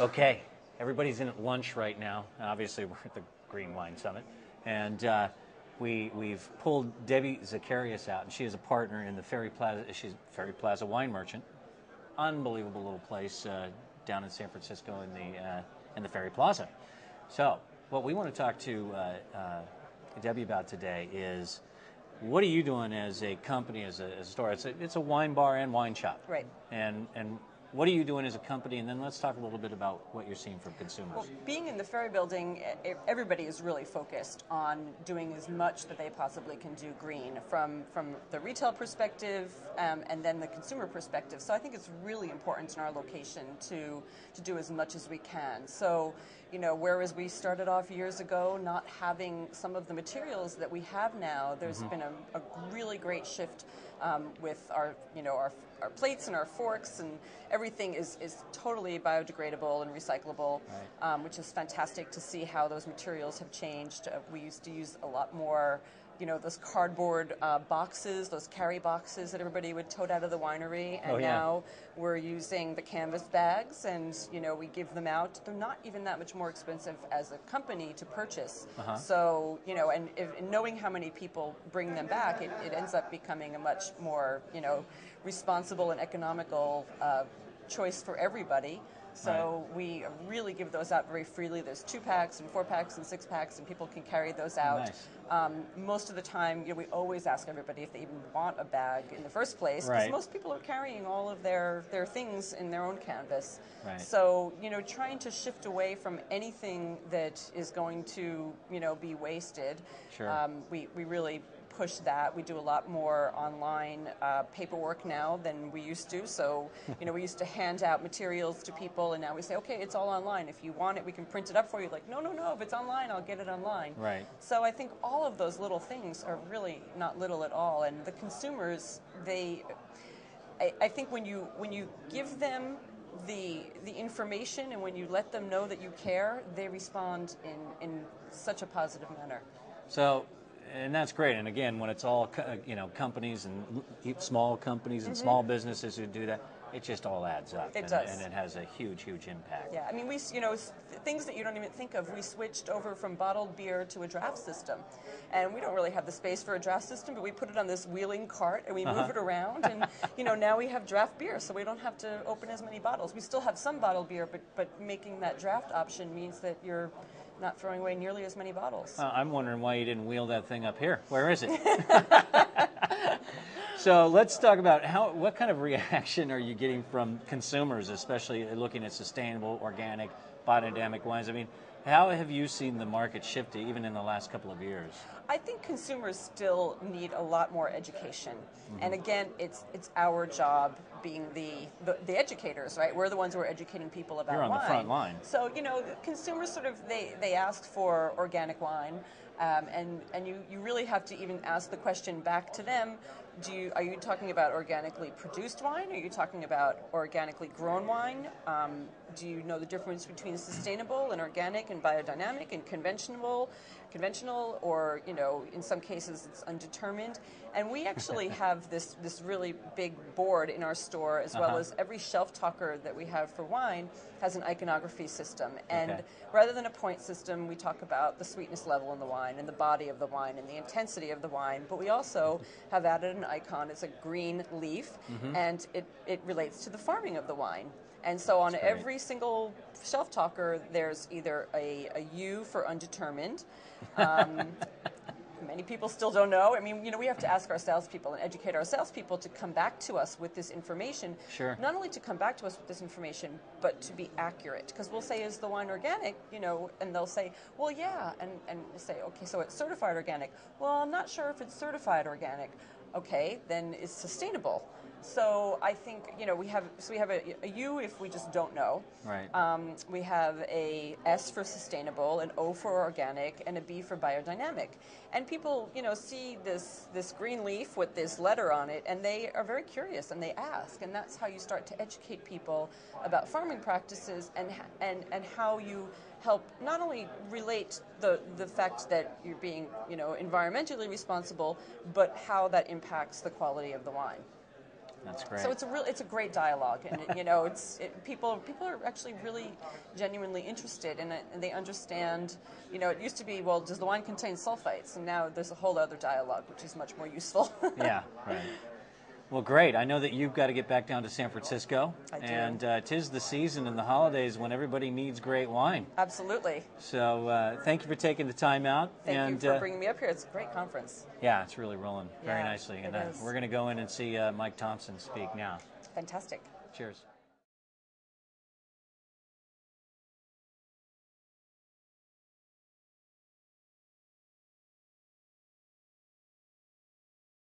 Okay, everybody's in at lunch right now. Obviously, we're at the Green Wine Summit, and we've pulled Debbie Zacharias out, and she is a partner in the Ferry Plaza. She's Ferry Plaza wine merchant. Unbelievable little place down in San Francisco in the Ferry Plaza. So, what we want to talk to Debbie about today is, what are you doing as a company, as a store? It's a wine bar and wine shop. Right. And what are you doing as a company? And then let's talk a little bit about what you're seeing from consumers. Well, being in the Ferry Building, everybody is really focused on doing as much that they possibly can do green from the retail perspective and then the consumer perspective. So I think it's really important in our location to do as much as we can. So, you know, whereas we started off years ago not having some of the materials that we have now, there's been a really great shift with our plates and our forks, and everything is totally biodegradable and recyclable, right. Which is fantastic to see how those materials have changed. We used to use a lot more, those cardboard boxes, those carry boxes that everybody would tote out of the winery, and now we're using the canvas bags, and we give them out. They're not even that much more expensive as a company to purchase. So and knowing how many people bring them back, it ends up becoming a much more responsible and economical choice for everybody. So we really give those out very freely. There's 2-packs and 4-packs and 6-packs, and people can carry those out. Nice. Most of the time, we always ask everybody if they even want a bag in the first place, because most people are carrying all of their things in their own canvas. Right. So trying to shift away from anything that is going to be wasted. Sure. We really push that. We do a lot more online paperwork now than we used to. So, we used to hand out materials to people, and now we say, okay, it's all online. If you want it, we can print it up for you. Like, no, if it's online, I'll get it online. Right. So I think all of those little things are really not little at all. And the consumers, I think when you give them the information, and when you let them know that you care, they respond in such a positive manner. So, and that's great. And again, when it's all companies and small companies and small businesses who do that, it just all adds up. It does, and it has a huge impact. Yeah, I mean, things that you don't even think of. We switched over from bottled beer to a draft system, and we don't really have the space for a draft system, but we put it on this wheeling cart and we move it around, and now we have draft beer, so we don't have to open as many bottles. We still have some bottled beer, but making that draft option means that you're not throwing away nearly as many bottles. I'm wondering why you didn't wheel that thing up here. Where is it? So let's talk about what kind of reaction are you getting from consumers, especially looking at sustainable, organic, biodynamic wines? I mean, how have you seen the market shift even in the last couple of years? I think consumers still need a lot more education. And again, it's our job being the educators, right? We're the ones who are educating people about wine. You're on the front line. So, consumers sort of, they ask for organic wine, and you really have to even ask the question back to them. Are you talking about organically produced wine? Are you talking about organically grown wine? Do you know the difference between sustainable and organic and biodynamic and conventional, or in some cases it's undetermined? And we actually have this really big board in our store, as well as every shelf talker that we have for wine has an iconography system. And rather than a point system, we talk about the sweetness level in the wine and the body of the wine and the intensity of the wine. But we also have added an icon. It's a green leaf, and it relates to the farming of the wine. And so on every single shelf talker, there's either a U for undetermined. Many people still don't know. I mean, we have to ask our salespeople and educate our salespeople to come back to us with this information. Sure. Not only to come back to us with this information, but to be accurate. Because we'll say, is the wine organic? And they'll say, well, yeah. And we'll say, okay, so it's certified organic. Well, I'm not sure if it's certified organic. Okay, then it's sustainable. So I think we have a U if we just don't know. Right. We have a S for sustainable, an O for organic, and a B for biodynamic. And people see this green leaf with this letter on it, and they are very curious and they ask, and that's how you start to educate people about farming practices and how you help not only relate the fact that you're being environmentally responsible, but how that impacts the quality of the wine. That's great. So it's a great dialogue, and people are actually really genuinely interested in it, and they understand. It used to be, well, does the wine contain sulfites, and now there's a whole other dialogue, which is much more useful. Yeah, right. Well, great. I know that you've got to get back down to San Francisco. I do. And 'tis the season in the holidays when everybody needs great wine. Absolutely. So thank you for taking the time out. Thank you for bringing me up here. It's a great conference. Yeah, it's really rolling very Yeah, nicely. And it is. we're going to go in and see Mike Thompson speak now. Fantastic. Cheers.